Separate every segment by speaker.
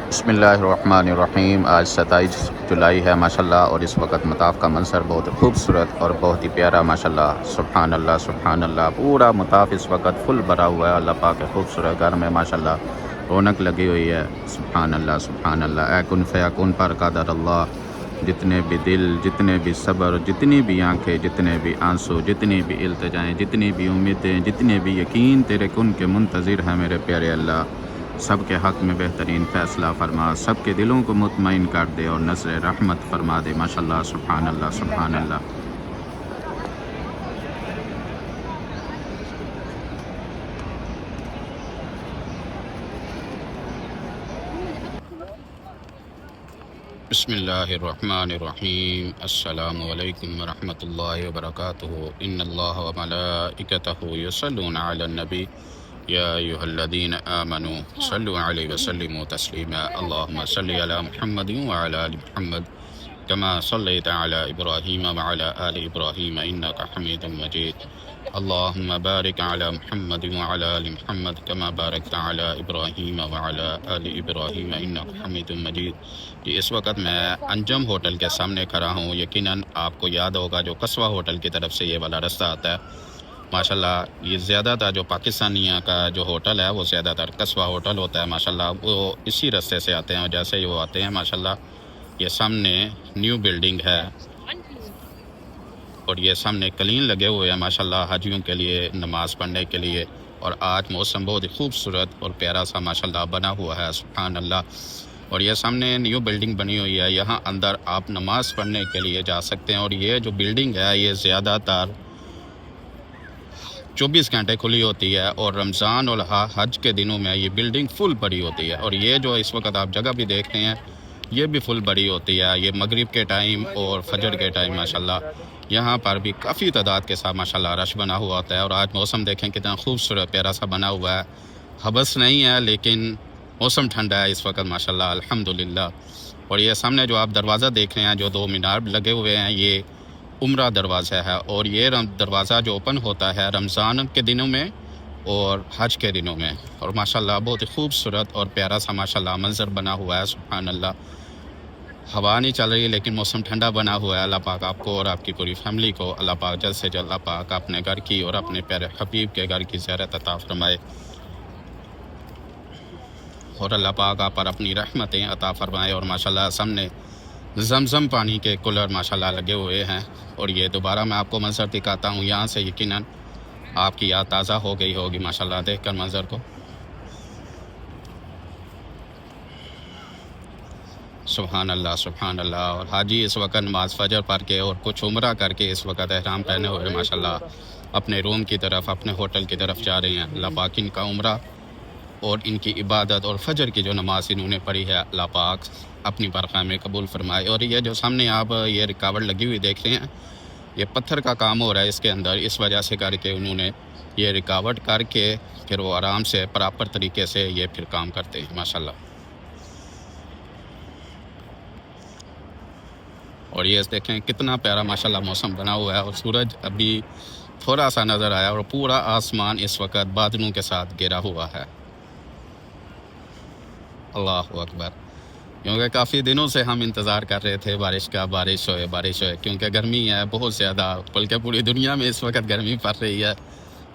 Speaker 1: बिस्मिल्लाहिर्रहमानिर्रहीम। आज 27 जुलाई है माशाल्लाह, और इस वक्त मताफ़ का मंज़र बहुत खूबसूरत और बहुत ही प्यारा माशाल्लाह। सुभान अल्लाह सुभान अल्लाह। पूरा मताफ़ इस वक्त फुल भरा हुआ है। अल्लाह पाक के खूबसूरत घर में माशाल्लाह रौनक लगी हुई है। सुभान अल्लाह सुभान अल्लाह। ए कुन फ़यकुन पर क़दर अल्लाह। जितने भी दिल, जितने भी सब्र, जितनी भी आँखें, जितने भी आंसू, जितनी भी इल्तिजाएँ, जितनी भी उम्मीदें, जितने भी यकीन तेरे कुन के मुंतज़िर हैं मेरे प्यारे अल्लाह। सब के हक़ में बेहतरीन फ़ैसला फ़रमा, सब के दिलों को मुतमईन कर दे और नज़र रहमत फ़रमा दे माशाल्लाह। सुभान अल्लाह सुभान अल्लाह। बिस्मिल्लाहिर्रहमानिर्रहीम। अस्सलामु अलैकुम वरहमतुल्लाहि वबरकातुहू। इन्नल्लाह व मलाइकतहू युसल्लूना अलन नबी या अय्युहल्लज़ीना आमनू सल्लु अलैहि व सल्लिमू तस्लीमा। अल्लाहुम्मा सल्लि अला मुहम्मदिन व अला आलि मुहम्मद कमा सल्लैता अला इब्राहीम व अला आलि इब्राहीम इन्नका हमीदुम मजीद। अल्लाहुम्मा बारिक अला मुहम्मदिन व अला आलि मुहम्मद कमा बारकता अला इब्राहीम व अला आलि इब्राहीम इन्नका हमीदुम मजीद। कि इस वक्त मैं अंजम होटल के सामने खड़ा हूँ। यकीनन आपको याद होगा जो कस्बा होटल की तरफ से ये वाला रास्ता आता है माशाल्लाह। ये ज़्यादातर जो पाकिस्तानियों का जो होटल है वो ज़्यादातर कस्बा होटल होता है माशाल्लाह। वो इसी रास्ते से आते हैं, और जैसे ही वो आते हैं माशाल्लाह ये सामने न्यू बिल्डिंग है, और ये सामने कलीन लगे हुए हैं माशाल्लाह हाजियों के लिए नमाज़ पढ़ने के लिए। और आज मौसम बहुत ही खूबसूरत और प्यारा सा माशाल्लाह बना हुआ है। सुभान अल्लाह। और ये सामने न्यू बिल्डिंग बनी हुई है, यहाँ अंदर आप नमाज़ पढ़ने के लिए जा सकते हैं। और ये जो बिल्डिंग है ये ज़्यादातर 24 घंटे खुली होती है, और रमज़ान और हज के दिनों में ये बिल्डिंग फुल बड़ी होती है। और ये जो इस वक्त आप जगह भी देख रहे हैं ये भी फुल बड़ी होती है। ये मगरिब के टाइम और फजर के टाइम माशाल्लाह यहाँ पर भी काफ़ी तादाद के साथ माशाल्लाह रश बना हुआ होता है। और आज मौसम देखें कितना खूबसूरत प्यारा सा बना हुआ है। हबस नहीं है लेकिन मौसम ठंडा है इस वक्त माशाल्लाह अल्हम्दुलिल्लाह। और ये सामने जो आप दरवाज़ा देख रहे हैं जो दो मीनार लगे हुए हैं ये उम्रा दरवाज़ा है। और ये दरवाज़ा जो ओपन होता है रमज़ान के दिनों में और हज के दिनों में। और माशाल्लाह बहुत ही खूबसूरत और प्यारा सा माशाल्लाह मंज़र बना हुआ है। सुभान अल्लाह। हवा नहीं चल रही लेकिन मौसम ठंडा बना हुआ है। अल्लाह पाक आपको और आपकी पूरी फैमिली को अल्लाह पाक जल्द से जल्द अल्लाह पाक अपने घर की और अपने प्यारे हबीब के घर की ज़ियारत अता फरमाए, और अल्लाह पाक आप पर अपनी रहमतें अता फरमाए। और माशाल्लाह सामने ज़मज़म पानी के कूलर माशाल्लाह लगे हुए हैं। और ये दोबारा मैं आपको मंज़र दिखाता हूँ यहाँ से, यकीनन आपकी याद ताज़ा हो गई होगी माशाल्लाह देख कर मंज़र को। सुभान अल्लाह सुभान अल्लाह। और हाजी इस वक्त नमाज़ फ़जर पढ़ के और कुछ उम्रा करके इस वक्त एहराम पहने हुए माशाल्लाह अपने रूम की तरफ अपने होटल की तरफ जा रहे हैं। अल्लाह पाक इनका उम्रा और इनकी इबादत और फजर की जो नमाज इन्होंने पढ़ी है अल्लाह पाक अपनी बरक़ाह में कबूल फरमाए। और ये जो सामने आप ये रुकावट लगी हुई देख रहे हैं ये पत्थर का काम हो रहा है इसके अंदर, इस वजह से करके उन्होंने ये रुकावट करके फिर वो आराम से प्रॉपर तरीके से ये फिर काम करते हैं माशाल्लाह। और ये देखें कितना प्यारा माशाल्लाह मौसम बना हुआ है, और सूरज अभी थोड़ा सा नज़र आया और पूरा आसमान इस वक्त बादलों के साथ घिरा हुआ है। अल्लाहु अकबर। क्योंकि काफ़ी दिनों से हम इंतज़ार कर रहे थे बारिश का, बारिश होए, क्योंकि गर्मी है बहुत ज़्यादा, बल्कि पूरी दुनिया में इस वक्त गर्मी पड़ रही है।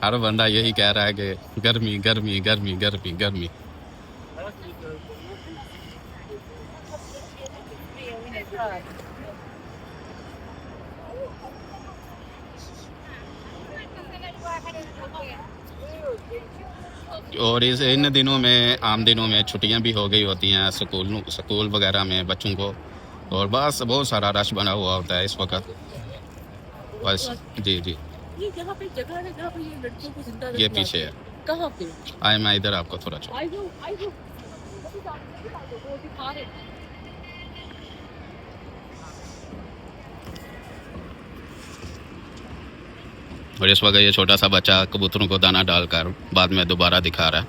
Speaker 1: हर बंदा यही कह रहा है कि गर्मी गर्मी गर्मी गर्मी गर्मी। और इस इन दिनों में आम दिनों में छुट्टियां भी हो गई होती हैं स्कूल वगैरह में बच्चों को, और बस बहुत सारा रश बना हुआ होता है इस वक्त बस। जी जी
Speaker 2: ये जहाँ पे जगह है जहाँ पे ये लड़कियों को जिंदा
Speaker 1: ये
Speaker 2: रखा
Speaker 1: पीछे
Speaker 2: है,
Speaker 1: है।
Speaker 2: कहाँ पे?
Speaker 1: आए मैं इधर आपको थोड़ा छोड़।
Speaker 2: आई वो वो दिखा रहे हैं।
Speaker 1: और इस वक्त ये छोटा सा बच्चा कबूतरों को दाना डालकर बाद में दोबारा दिखा रहा है।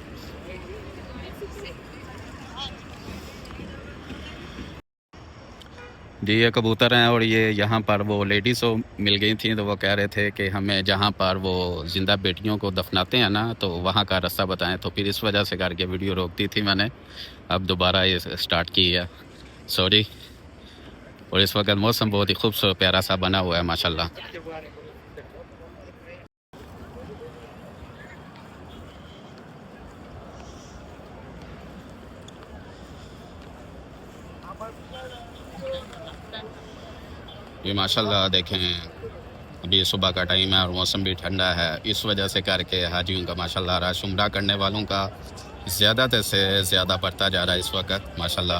Speaker 1: जी ये कबूतर हैं और ये यहाँ पर वो लेडीज़ को मिल गई थी, तो वो कह रहे थे कि हमें जहाँ पर वो ज़िंदा बेटियों को दफनाते हैं ना, तो वहाँ का रास्ता बताएं। तो फिर इस वजह से करके वीडियो रोक दी थी मैंने, अब दोबारा ये स्टार्ट की है, सॉरी। और इस वक्त मौसम बहुत ही खूबसूरत प्यारा सा बना हुआ है माशाल्लाह। ये माशाल्लाह देखें, अभी सुबह का टाइम है और मौसम भी ठंडा है, इस वजह से करके हाजियों का माशाल्लाह रश उम्रा करने वालों का ज़्यादा से ज़्यादा बढ़ता जा रहा है इस वक्त माशाल्लाह।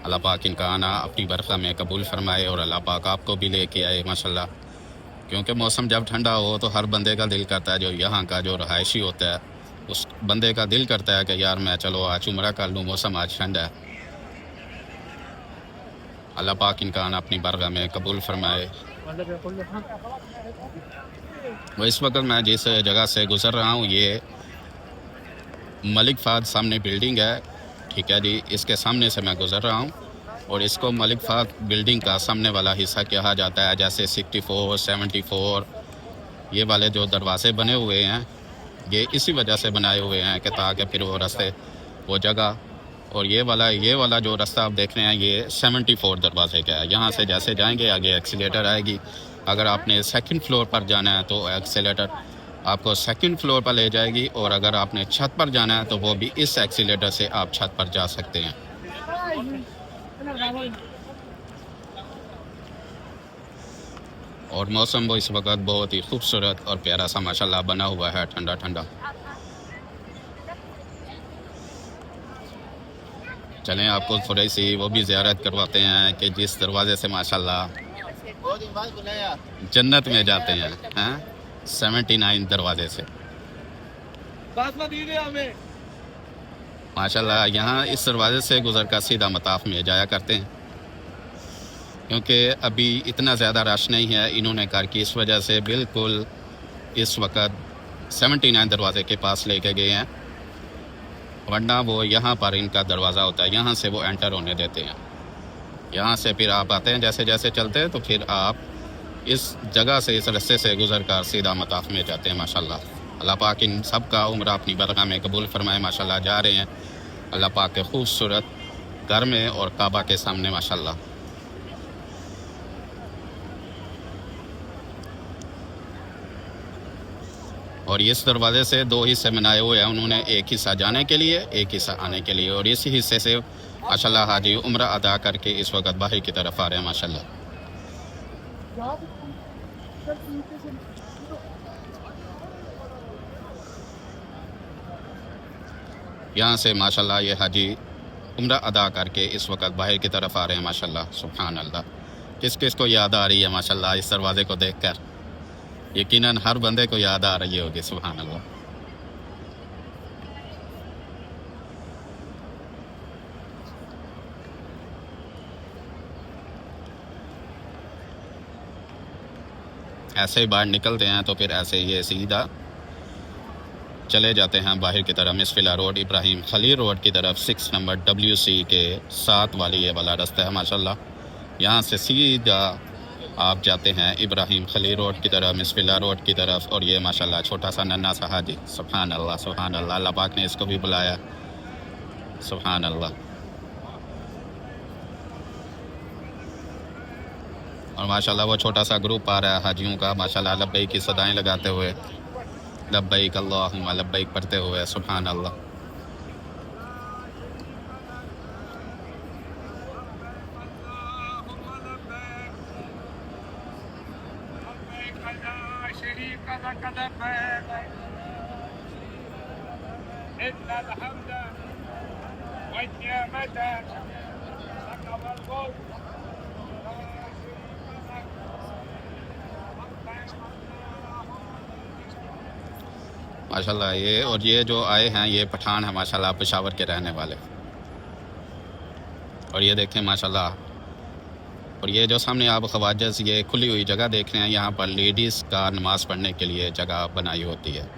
Speaker 1: अल्लाह पाक इनका आना अपनी बरक़ा में कबूल फरमाए और अल्लाह पाक आपको भी लेके आए माशाल्लाह। क्योंकि मौसम जब ठंडा हो तो हर बंदे का दिल करता है, जो यहाँ का जो रहायशी होता है उस बंदे का दिल करता है कि यार मैं चलो आज उम्रा कर लूँ, मौसम आज ठंडा है। अल्लाह पाक इनका आना अपनी बरगाह में कबूल फरमाए। वो इस वक्त मैं जिस जगह से गुज़र रहा हूँ ये मलिक फ़हद सामने बिल्डिंग है, ठीक है जी, इसके सामने से मैं गुज़र रहा हूँ और इसको मलिक फ़हद बिल्डिंग का सामने वाला हिस्सा कहा जाता है। जैसे 64, 74 ये वाले जो दरवाज़े बने हुए हैं ये इसी वजह से बनाए हुए हैं कि ताकि फिर वो रास्ते वो जगह, और ये वाला जो रास्ता आप देख रहे हैं ये 74 दरवाजे का है। यहाँ से जैसे जाएंगे आगे एक्सीलेटर आएगी, अगर आपने सेकंड फ्लोर पर जाना है तो एक्सीलेटर आपको सेकंड फ्लोर पर ले जाएगी, और अगर आपने छत पर जाना है तो वो भी इस एक्सीलेटर से आप छत पर जा सकते हैं। और मौसम वो इस वक्त बहुत ही खूबसूरत और प्यारा सा माशाल्लाह बना हुआ है, ठंडा ठंडा। चलें आपको थोड़ी सी वो भी ज़ियारत करवाते हैं कि जिस दरवाज़े से माशाल्लाह जन्नत में जाते हैं, हैं 79 दरवाज़े से माशाल्लाह। यहाँ इस दरवाज़े से गुज़र कर सीधा मताफ़ में जाया करते हैं, क्योंकि अभी इतना ज़्यादा रश नहीं है इन्होंने कर की, इस वजह से बिल्कुल इस वक्त 79 दरवाज़े के पास लेके गए हैं, वरना वो यहाँ पर इनका दरवाज़ा होता है, यहाँ से वो एंटर होने देते हैं। यहाँ से फिर आप आते हैं, जैसे जैसे चलते हैं तो फिर आप इस जगह से इस रास्ते से गुज़र कर सीधा मताफ़ में जाते हैं माशाल्लाह। अल्लाह पाक इन सब का उम्र अपनी बरगाह में कबूल फरमाए माशाल्लाह। जा रहे हैं अल्लाह पाक के खूबसूरत घर में और काबा के सामने माशाल्लाह। और इस दरवाज़े से 2 हिस्से बनाए हुए हैं उन्होंने, एक हिस्सा जाने के लिए, एक हिस्सा आने के लिए, और इसी हिस्से से माशाल्लाह हाजी उम्रा अदा करके इस वक्त बाहर की तरफ आ रहे हैं माशाल्लाह। यहाँ से माशाल्लाह ये हाजी उम्रा अदा करके इस वक्त बाहर की तरफ आ रहे हैं माशाल्लाह। सुभान अल्लाह, किस किस को याद आ रही है माशाल्लाह इस दरवाज़े को देखकर, यकीनन हर बंदे को याद आ रही होगी। सुभान अल्लाह। ऐसे ही बाहर निकलते हैं तो फिर ऐसे ये सीधा चले जाते हैं बाहर की तरफ, मिसफिला रोड, इब्राहिम खलील रोड की तरफ, 6 नंबर WC के 7 वाली ये वाला रास्ता है माशाल्लाह। यहाँ से सीधा आप जाते हैं इब्राहिम खलील रोड की तरफ, मिसफिला रोड की तरफ, और ये माशाल्लाह छोटा सा नन्हा सा हाजी। सुभान अल्लाह, सुभान अल्लाह, अल्लाह पाक ने इसको भी बुलाया। सुभान अल्लाह। और माशाल्लाह वो छोटा सा ग्रुप आ रहा है हाजियों का माशाल्लाह, लब्बैक की सदाएं लगाते हुए, लब्बैक अल्लाहुम्मा लब्बैक पढ़ते हुए। सुभान अल्लाह। माशाल्लाह ये जो आए हैं ये पठान है माशाल्लाह, पेशावर के रहने वाले। और ये देखें माशाल्लाह, और ये जो सामने आप ख्वाजस ये खुली हुई जगह देख रहे हैं, यहाँ पर लेडीज़ का नमाज़ पढ़ने के लिए जगह बनाई होती है।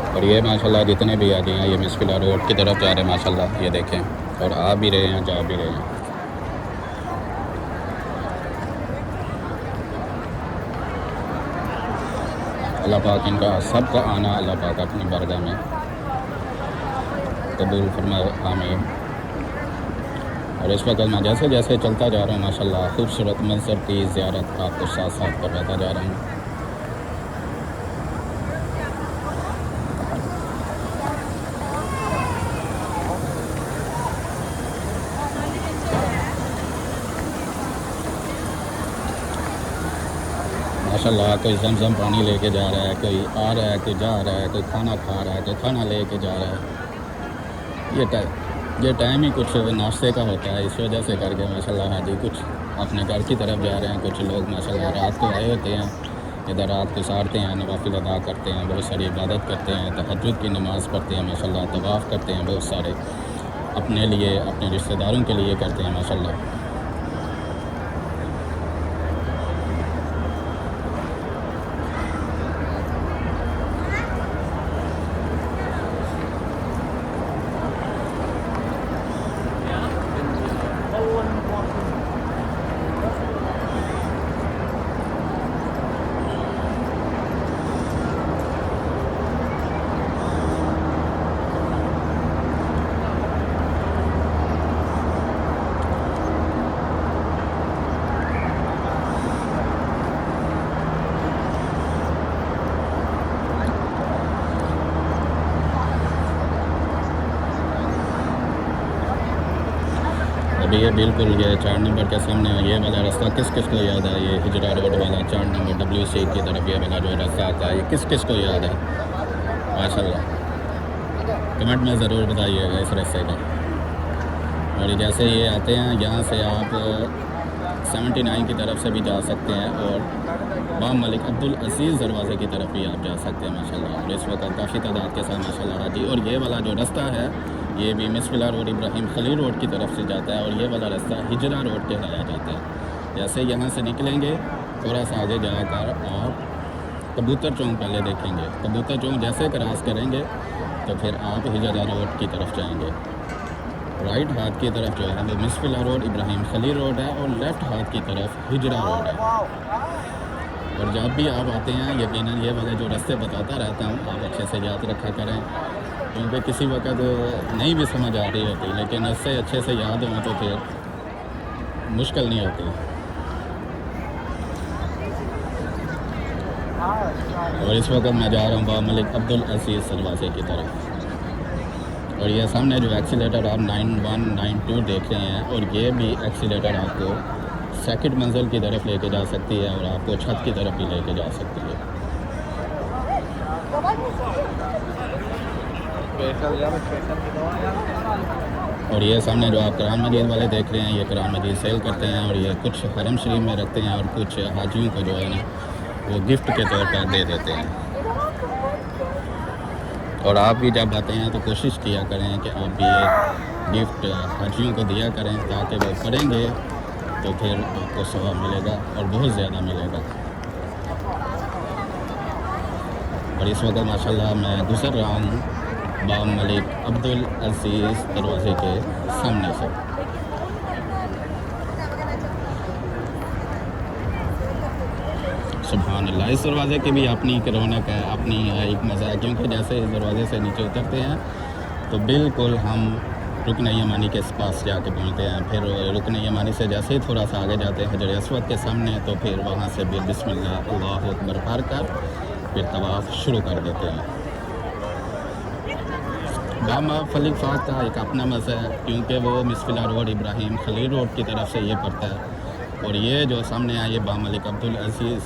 Speaker 1: और ये माशाल्लाह जितने भी आदि हैं ये मिसफिला रोड की तरफ जा रहे हैं माशाल्लाह, ये देखें, और आ भी रहे हैं, जा भी रहे हैं। अल्लाह पाक इनका सबका आना अल्लाह पाक अपनी बरगाह में कबूल फरमाए, आमीन। और इस वक्त मैं जैसे जैसे चलता जा रहा हूँ माशाल्लाह खूबसूरत मंजर की ज़ियारत आपको साथ साथ करवाता जा रहा हूँ। माशाल्लाह कोई जमजम पानी लेके जा रहा है, कोई आ रहा है, कोई जा रहा है, कोई खाना खा रहा है, कोई खाना लेके जा रहा है। ये टाइम ही कुछ नाश्ते का होता है, इस वजह से करके माशाल्लाह हाजी कुछ अपने घर की तरफ जा रहे हैं। कुछ लोग माशाल्लाह रात को आए होते हैं, इधर रात को सारते हैं, नवाफिल अदा करते हैं, बहुत सारी इबादत करते हैं, तहज्जुद की नमाज़ पढ़ते हैं माशाल्लाह, तवाफ़ करते हैं, बहुत सारे अपने लिए अपने रिश्तेदारों के लिए करते हैं माशाल्लाह। अभी ये बिल्कुल ये 4 नंबर के सामने ये वाला रास्ता किस किस को याद है? ये हिजरा रोड वाला 4 नंबर WC की तरफ ये वाला जो रास्ता आता है, ये किस किस को याद है? माशाल्लाह कमेंट में ज़रूर बताइएगा इस रास्ते का। और जैसे ये आते हैं यहाँ से आप 79 की तरफ से भी जा सकते हैं और बाम मलिक अब्दुल अजीज़ दरवाज़े की तरफ भी आप जा सकते हैं माशाल्लाह। और इस वक्त काफ़ी तादाद के साथ माशाल्लाह हाजी। और ये वाला जो रास्ता है ये भी मिसफिला रोड इब्राहिम खलील रोड की तरफ से जाता है, और ये वाला रास्ता हिजरा रोड कहलाया जाता है। जैसे यहाँ से निकलेंगे थोड़ा सा आगे जाकर आप कबूतर चौक पहले देखेंगे, कबूतर चौक जैसे क्रॉस करेंगे तो फिर आप हिजरा रोड की तरफ जाएंगे। राइट हाथ की तरफ जो है वो मिसफिला रोड इब्राहिम खलील रोड है, और लेफ़्ट हाथ की तरफ हिजरा रोड है। और जब भी आप आते हैं यकीनन ये वाले जो रास्ते बताता रहता हूँ आप अच्छे से याद रखा करें, क्योंकि किसी वक्त नहीं भी समझ आ रही होती, लेकिन इससे अच्छे से याद हो तो फिर मुश्किल नहीं होती। और इस वक्त मैं जा रहा हूँ बाब मलिक अब्दुल अजीज़ दरवाज़े की तरफ। और ये सामने जो एक्सीलेटर आप 9192 देख रहे हैं, और ये भी एक्सीलेटर आपको सेकंड मंजिल की तरफ लेके जा सकती है और आपको छत की तरफ भी लेके जा सकती है। और ये सामने जो आप कुरान मजीद वाले देख रहे हैं, ये कुरान मजीद सेल करते हैं, और ये कुछ हरम शरीफ में रखते हैं और कुछ हाजियों को जो है ना वो गिफ्ट के तौर पर दे देते हैं। और आप भी जब आते हैं तो कोशिश किया करें कि आप भी ये गिफ्ट हाजियों को दिया करें, ताकि वो करेंगे तो फिर आपको सवाब मिलेगा और बहुत ज़्यादा मिलेगा। और इस वक्त माशाल्लाह मैं गुज़र रहा हूँ बाब मलिक अब्दुल अजीज़ दरवाज़े के सामने से। सुभान अल्लाह, इस दरवाज़े की भी अपनी एक रौनक है, अपनी एक मज़ा है, क्योंकि जैसे इस दरवाज़े से नीचे उतरते हैं तो बिल्कुल हम रुकन यमानी के पास जाके पहुँचते हैं। फिर रुकन यमानी से जैसे ही थोड़ा सा आगे जाते हैं हजर अस्वद के सामने, तो फिर वहाँ से भी बिस्मिल्लाह अल्लाहु अकबर पढ़ कर फिर तवाफ़ शुरू कर देते हैं। बाब खलील फ़ाक का एक अपना मज़ा है, क्योंकि वो मिसफिला रोड इब्राहिम खलील रोड की तरफ से ये पड़ता है, और ये जो सामने है ये बाब मलिक अब्दुल अजीज़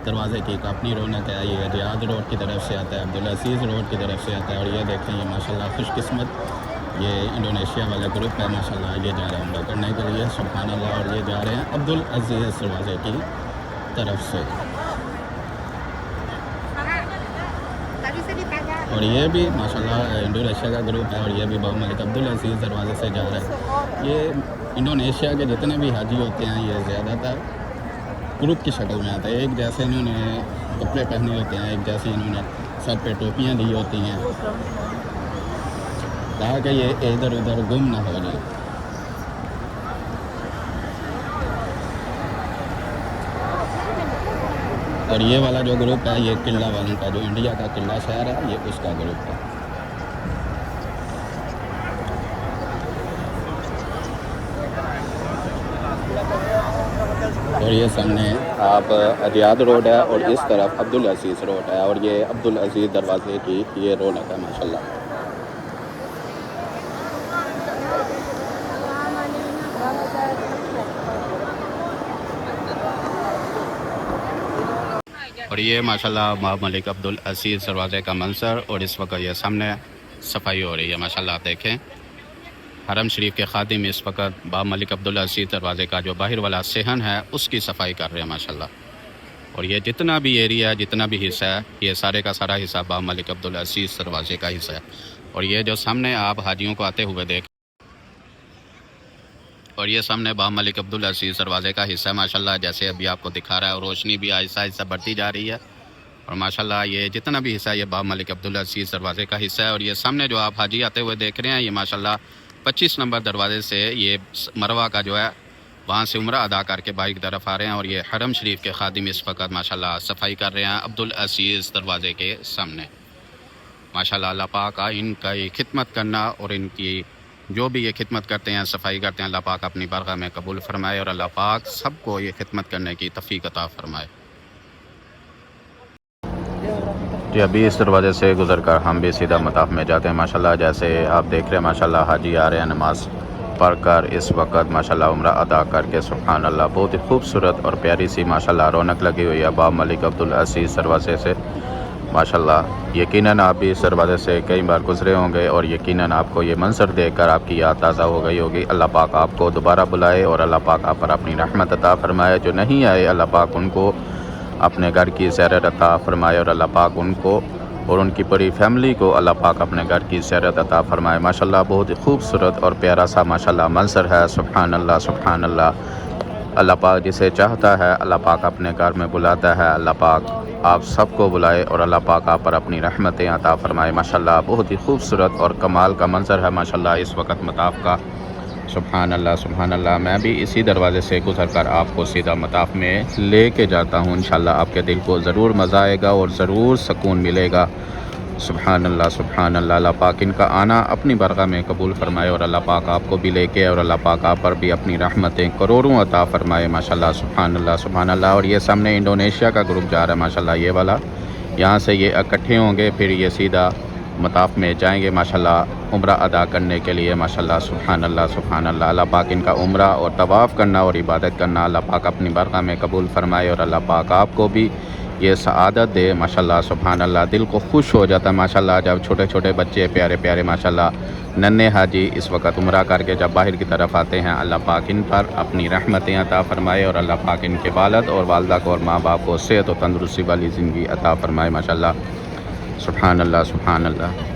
Speaker 1: दरवाज़े की एक अपनी रौनक है। ये रियाद रोड की तरफ से आता है, अब्दुल अजीज़ रोड की तरफ से आता है। और ये देखें ये माशाल्लाह खुशकिस्मत ये इंडोनेशिया वाला ग्रुप है माशाल्लाह, ये जा रहे हैं उम्रा करने के लिए, सुभान अल्लाह। और ये जा रहे हैं अब्दुल अजीज़ दरवाज़े की तरफ से। और ये भी माशाल्लाह इंडोनेशिया का ग्रुप है, और ये भी बाब मलिक अब्दुल अजीज़ दरवाज़े से जा रहा है। ये इंडोनेशिया के जितने भी हाजी होते हैं ये ज़्यादातर ग्रुप की शक्ल में आता है। एक जैसे इन्होंने कपड़े पहने होते हैं, एक जैसे इन्होंने सर पे टोपियाँ ली होती हैं ताकि ये इधर उधर गुम ना हो जाए। और ये वाला जो ग्रुप है ये किला वालों का, जो इंडिया का किला शहर है ये उसका ग्रुप है। और ये सामने आप रियाद रोड है और इस तरफ अब्दुल अजीज़ रोड है और ये अब्दुल अजीज़ दरवाज़े की ये रौनक है माशाल्लाह। और ये माशाल्लाह बाब मलिक अब्दुल अजीज़ दरवाज़े का मंजर। और इस वक्त ये सामने सफाई हो रही है माशाल्लाह। आप देखें हरम शरीफ के खादिम इस वक्त बाब मलिक अब्दुल अजीज़ दरवाज़े का जो बाहर वाला सेहन है उसकी सफाई कर रहे हैं माशाल्लाह। और ये जितना भी एरिया है, जितना भी हिस्सा है, ये सारे का सारा हिस्सा बाब मलिक अब्दुल अजीज़ दरवाज़े का हिस्सा है। और ये जो सामने आप हाजियों को आते हुए देख, और ये सामने बाब मलिक अब्दुल अजीज़ दरवाज़े का हिस्सा है माशाल्लाह। जैसे अभी आपको दिखा रहा है, और रोशनी भी आहिस्ता आहिस्ता बढ़ती जा रही है। और माशाल्लाह ये जितना भी हिस्सा है ये बाब मलिक अब्दुल अजीज़ दरवाज़े का हिस्सा है। और ये सामने जो आप हाजी आते हुए देख रहे हैं ये माशाल्लाह 25 नंबर दरवाज़े से ये मरवा का जो है वहाँ से उम्रा अदा करके बाइक तरफ आ रहे हैं। और ये हरम शरीफ के खादिम इस वक्त माशाल्लाह सफाई कर रहे हैं अब्दुल अजीज़ दरवाज़े के सामने माशाल्लाह। अल्लाह पाक इनका खिदमत करना और इनकी जो भी ये खिदमत करते हैं, सफाई करते हैं, अल्लाह पाक अपनी बारगाह में कबूल फरमाए और अल्लाह पाक सबको ये खिदमत करने की तौफीक अता फरमाए। जी अभी इस दरवाज़े से गुज़र कर हम भी सीधा मताफ़ में जाते हैं माशाल्लाह। जैसे आप देख रहे हैं माशाल्लाह हाजी आ रहे हैं नमाज़ पढ़ कर इस वक्त माशाल्लाह उम्रा अदा करके। सुभान अल्लाह, बहुत ही खूबसूरत और प्यारी सी माशाल्लाह रौनक लगी हुई है बाब मलिक अब्दुल अजीज़ दरवाज़े से माशाल्लाह। यकीनन आप भी इस दरवाज़े से कई बार गुज़रे होंगे और यकीनन आपको ये मंजर देखकर आपकी याद ताज़ा हो गई होगी। अल्लाह पाक आपको दोबारा बुलाए और अल्लाह पाक आप पर अपनी रहमत अता फ़रमाए। जो नहीं आए अल्लाह पाक उनको अपने घर की ज़ियारत अता फ़रमाए और अल्लाह पाक उनको और उनकी पूरी फैमिली को अल्लाह पाक अपने घर की ज़ियारत अता फ़रमाए माशाल्लाह। बहुत ही खूबसूरत और प्यारा सा माशाल्लाह मंजर है। सुभान अल्लाह, सुभान अल्लाह। अल्लाह पाक जिसे चाहता है अल्लाह पाक अपने घर में बुलाता है। अल्लाह पाक आप सबको बुलाए और अल्लाह पाक आप पर अपनी रहमतें अता फ़रमाए माशाल्लाह। बहुत ही खूबसूरत और कमाल का मंजर है माशाल्लाह इस वक्त मताफ़ का। सुभान अल्लाह, सुभान अल्लाह। मैं भी इसी दरवाज़े से गुज़र कर आपको सीधा मताफ़ में ले के जाता हूँ। इंशाल्लाह आपके दिल को ज़रूर मज़ा आएगा और ज़रूर सुकून मिलेगा। सुभान अल्लाह, सुभान अल्लाह। अल्लाह पाक इनका आना अपनी बारगाह में कबूल फरमाए और अल्लाह पाक आपको भी लेके और अल्लाह पाक आप पर भी अपनी रहमतें करोड़ों अता फ़रमाए माशाल्लाह। सुभान अल्लाह, सुभान अल्लाह। और ये सामने इंडोनेशिया का ग्रुप जा रहा है माशाल्लाह ये वाला। यहाँ से ये इकट्ठे होंगे फिर ये सीधा मताफ़ में जाएंगे माशाल्लाह उम्रा अदा करने के लिए माशाल्लाह। सुभान अल्लाह, सुभान अल्लाह। अल्लाह पाक इनका उम्रा और तवाफ़ करना और इबादत करना अल्लाह पाक अपनी बारगाह में कबूल फरमाए और अल्लाह पाक आपको भी ये सआदत दे माशाल्लाह। सुभान अल्लाह। दिल को खुश हो जाता है माशाल्लाह जब छोटे छोटे बच्चे प्यारे प्यारे माशाल्लाह नन्हे हाजी इस वक्त उम्रा करके जब बाहर की तरफ आते हैं। अल्लाह पाक इन पर अपनी रहमतें अता फ़रमाए और अल्लाह पाक इनके वालिद और वालदा को और माँ बाप को सेहत और तंदुरुस्ती वाली ज़िंदगी अता फ़रमाए माशाल्लाह। सुभान अल्लाह, सुभान अल्लाह।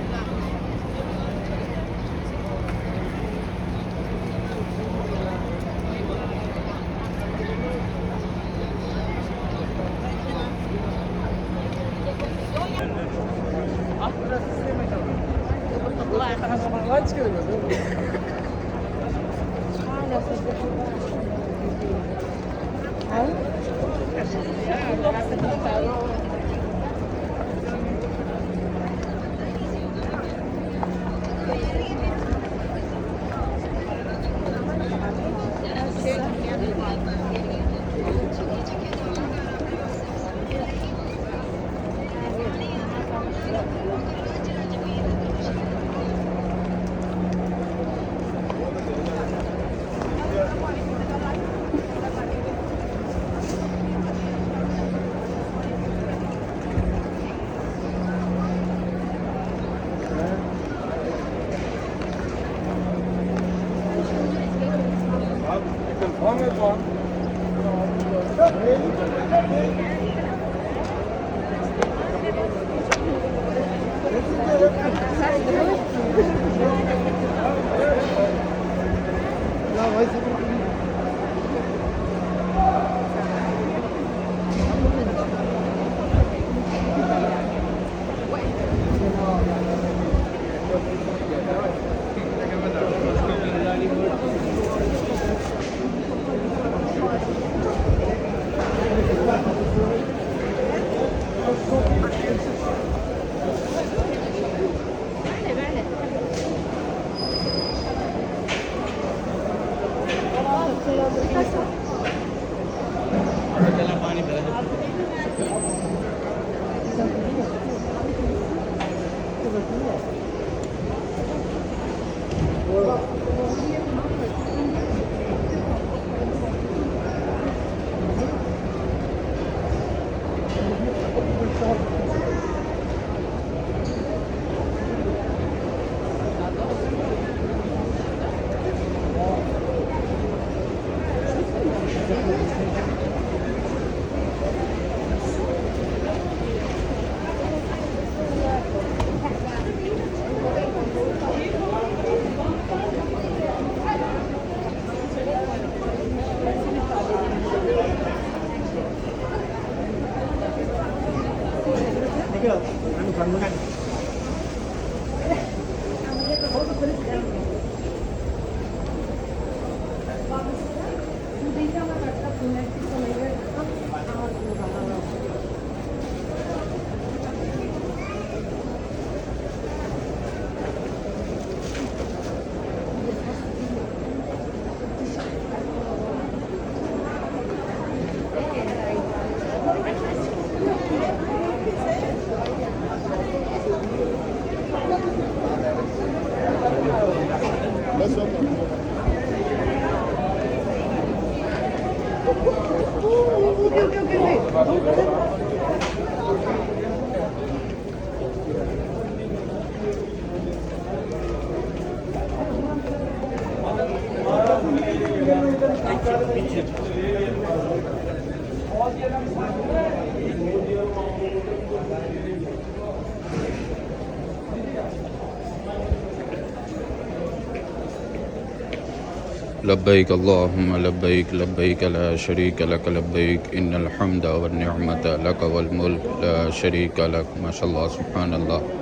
Speaker 1: लब्बैक अल्लाहुम्मा लब्बैक लब्बैक ला शरीक लक लब्बैक इन्नल हम्दा वन निअमत लक वल मुल्क ला शरीक लक माशाअल्लाह सुब्हानल्लाह।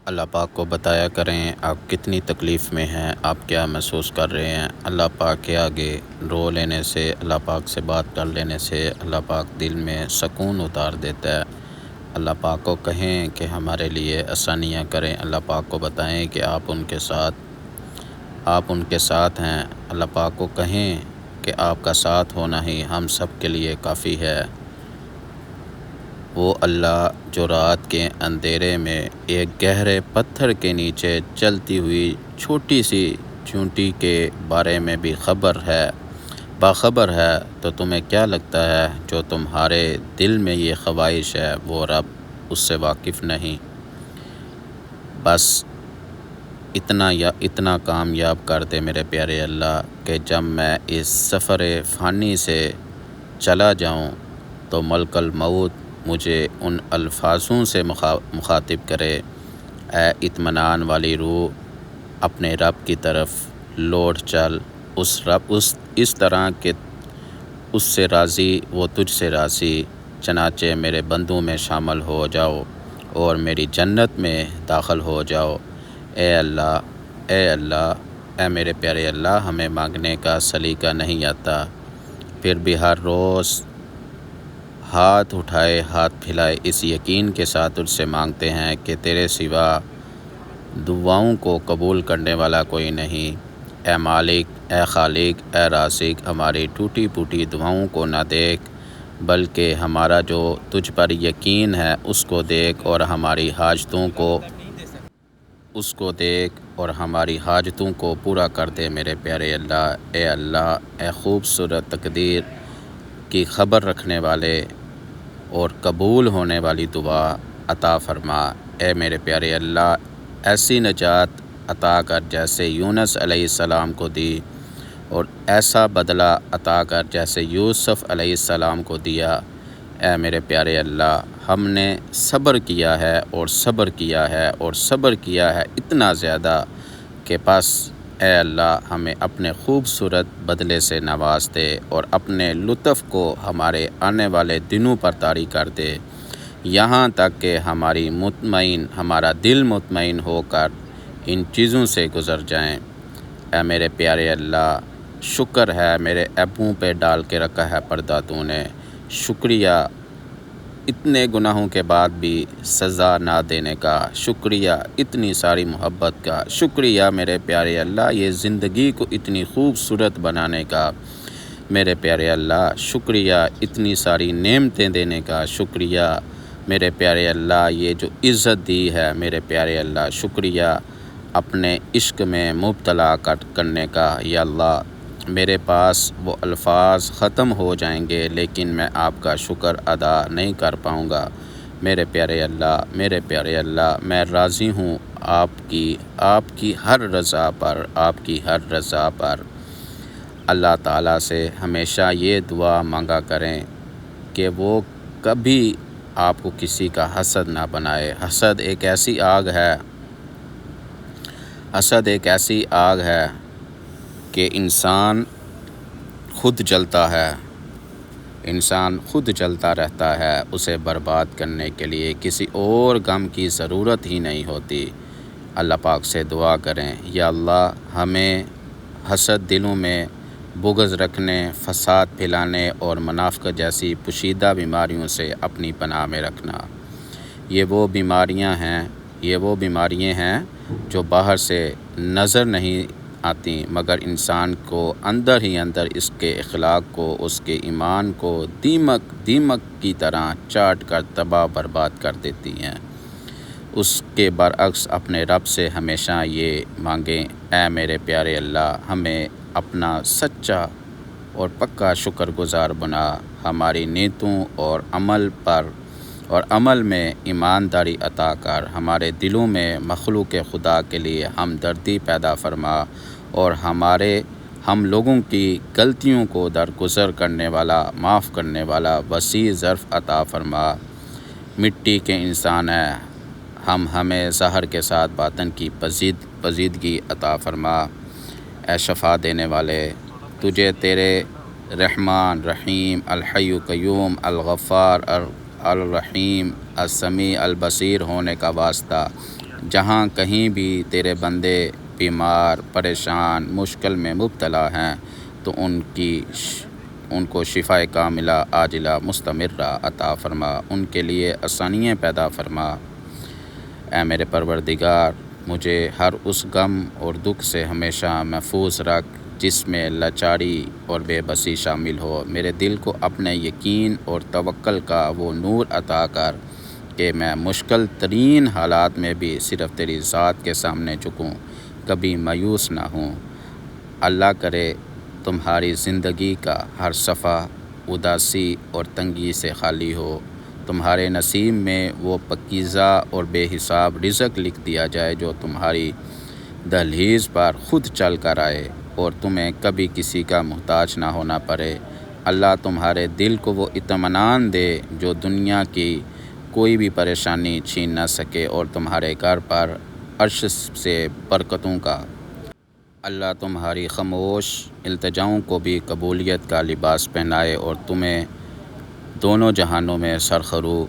Speaker 1: अल्लाह पाक को बताया करें आप कितनी तकलीफ़ में हैं, आप क्या महसूस कर रहे हैं। अल्लाह पाक के आगे रो लेने से, अल्लाह पाक से बात कर लेने से अल्लाह पाक दिल में सुकून उतार देता है। अल्लाह पाक को कहें कि हमारे लिए आसानियाँ करें। अल्लाह पाक को बताएं कि आप उनके साथ हैं। अल्लाह पाक को कहें कि आपका साथ होना ही हम सब के लिए काफ़ी है। वो अल्लाह जो रात के अंधेरे में एक गहरे पत्थर के नीचे चलती हुई छोटी सी चूंटी के बारे में भी बाखबर है, तो तुम्हें क्या लगता है जो तुम्हारे दिल में ये ख्वाहिश है वो रब उससे वाकिफ़ नहीं। बस इतना कामयाब कर दे मेरे प्यारे अल्लाह कि जब मैं इस सफ़र फ़ानी से चला जाऊं तो मलकल मौत मुझे उन अल्फाजों से मुखातिब करे, ए इत्मीनान वाली रूह अपने रब की तरफ लौट चल। इस तरह के उससे राज़ी वो तुझसे राज़ी, चनाचे मेरे बंदों में शामिल हो जाओ और मेरी जन्नत में दाखिल हो जाओ। ए अल्लाह, ए मेरे प्यारे अल्लाह, हमें मांगने का सलीका नहीं आता, फिर भी हर रोज़ हाथ उठाए हाथ फैलाए इस यकीन के साथ तुझसे मांगते हैं कि तेरे सिवा दुआओं को कबूल करने वाला कोई नहीं। ए मालिक, ए खालिक, ए राज़िक, हमारी टूटी फूटी दुआओं को ना देख, बल्कि हमारा जो तुझ पर यकीन है उसको देख और हमारी हाजतों को पूरा कर दे मेरे प्यारे अल्लाह। ए अल्लाह, ए ख़ूबसूरत तकदीर की ख़बर रखने वाले और कबूल होने वाली दुआ अता फ़रमा। ए मेरे प्यारे अल्लाह, ऐसी नजात अता कर जैसे यूनुस अलैहिस्सलाम को दी, और ऐसा बदला अता कर जैसे यूसुफ़ अलैहिस्सलाम को दिया। ए मेरे प्यारे अल्लाह, हमने सब्र किया है और सब्र किया है और सब्र किया है इतना ज़्यादा कि बस ए अल्लाह हमें अपने ख़ूबसूरत बदले से नवाज दे और अपने लुत्फ़ को हमारे आने वाले दिनों पर तारी कर दे, यहाँ तक कि हमारा दिल मुतमईन होकर इन चीज़ों से गुज़र जाएं। ए मेरे प्यारे अल्लाह, शुक्र है मेरे अब्बों पे डाल के रखा है पर्दा तूने, शुक्रिया इतने गुनाहों के बाद भी सज़ा ना देने का, शुक्रिया इतनी सारी मोहब्बत का, शुक्रिया मेरे प्यारे अल्लाह ये ज़िंदगी को इतनी खूबसूरत बनाने का, मेरे प्यारे अल्लाह शुक्रिया इतनी सारी नेमतें देने का, शुक्रिया मेरे प्यारे अल्लाह ये जो इज़्ज़त दी है, मेरे प्यारे अल्लाह शुक्रिया अपने इश्क में मुब्तला करने का। या अल्लाह मेरे पास वो अल्फाज ख़त्म हो जाएंगे लेकिन मैं आपका शुक्र अदा नहीं कर पाऊँगा। मेरे प्यारे अल्लाह, मेरे प्यारे अल्लाह, मैं राज़ी हूँ आपकी हर रज़ा पर, आपकी हर रज़ा पर। अल्लाह ताला से हमेशा ये दुआ मांगा करें कि वो कभी आपको किसी का हसद ना बनाए। हसद एक ऐसी आग है, हसद एक ऐसी आग है कि इंसान खुद जलता है, इंसान खुद जलता रहता है। उसे बर्बाद करने के लिए किसी और गम की ज़रूरत ही नहीं होती। अल्लाह पाक से दुआ करें, या अल्लाह हमें हसद दिलों में बुग़्ज़ रखने, फ़साद फैलाने और मुनाफ़िक़त जैसी पोशीदा बीमारियों से अपनी पनाह में रखना। ये वो बीमारियां हैं जो बाहर से नज़र नहीं आती मगर इंसान को अंदर ही अंदर इसके अखलाक को, उसके ईमान को दीमक की तरह चाट कर तबाह बर्बाद कर देती हैं। उसके बरअक्स अपने रब से हमेशा ये मांगें, ऐ मेरे प्यारे अल्लाह हमें अपना सच्चा और पक्का शुक्रगुज़ार बना, हमारी नीयतों और अमल में ईमानदारी अता कर, हमारे दिलों में मखलूक़ खुदा के लिए हमदर्दी पैदा फरमा और हम लोगों की गलतियों को दरगुज़र करने वाला, माफ़ करने वाला वसी ज़र्फ़ अता फरमा। मिट्टी के इंसान है हमें ज़ाहिर के साथ बातन की पजीदगी अता फरमा। ऐ शफ़ा देने वाले, तुझे तेरे रहमान रहीम अल हय्यु क़य्यूम अल गफ़्फ़ार अल रहीम अस समी अल बसीर होने का वास्ता, जहाँ कहीं भी तेरे बंदे बीमार, परेशान, मुश्किल में मुब्तला हैं तो उनको शिफ़ाए कामिला आजिला मुस्तमिर्रा अता फ़रमा, उनके लिए आसानियाँ पैदा फ़रमा। ऐ मेरे परवरदिगार, मुझे हर उस गम और दुख से हमेशा महफूज रख जिसमें लाचारी और बेबसी शामिल हो। मेरे दिल को अपने यकीन और तवक्ल का वो नूर अता कर कि मैं मुश्किल तरीन हालात में भी सिर्फ़ तेरी ज़ात के सामने झुकूँ, कभी मायूस ना हूँ। अल्लाह करे तुम्हारी ज़िंदगी का हर सफ़ा उदासी और तंगी से खाली हो, तुम्हारे नसीब में वो पकीज़ा और बेहिसाब रिज़्क़ लिख दिया जाए जो तुम्हारी दहलीज़ पर ख़ुद चल कर आए और तुम्हें कभी किसी का मोहताज ना होना पड़े। अल्लाह तुम्हारे दिल को वो इत्मीनान दे जो दुनिया की कोई भी परेशानी छीन ना सके और तुम्हारे घर पर अर्श से बरकतों का अल्लाह तुम्हारी ख़मोश इल्तिजाओं को भी कबूलियत का लिबास पहनाए और तुम्हें दोनों जहानों में सरखरू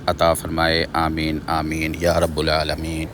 Speaker 1: अता फ़रमाए। आमीन आमीन या रब्बुल आलमीन।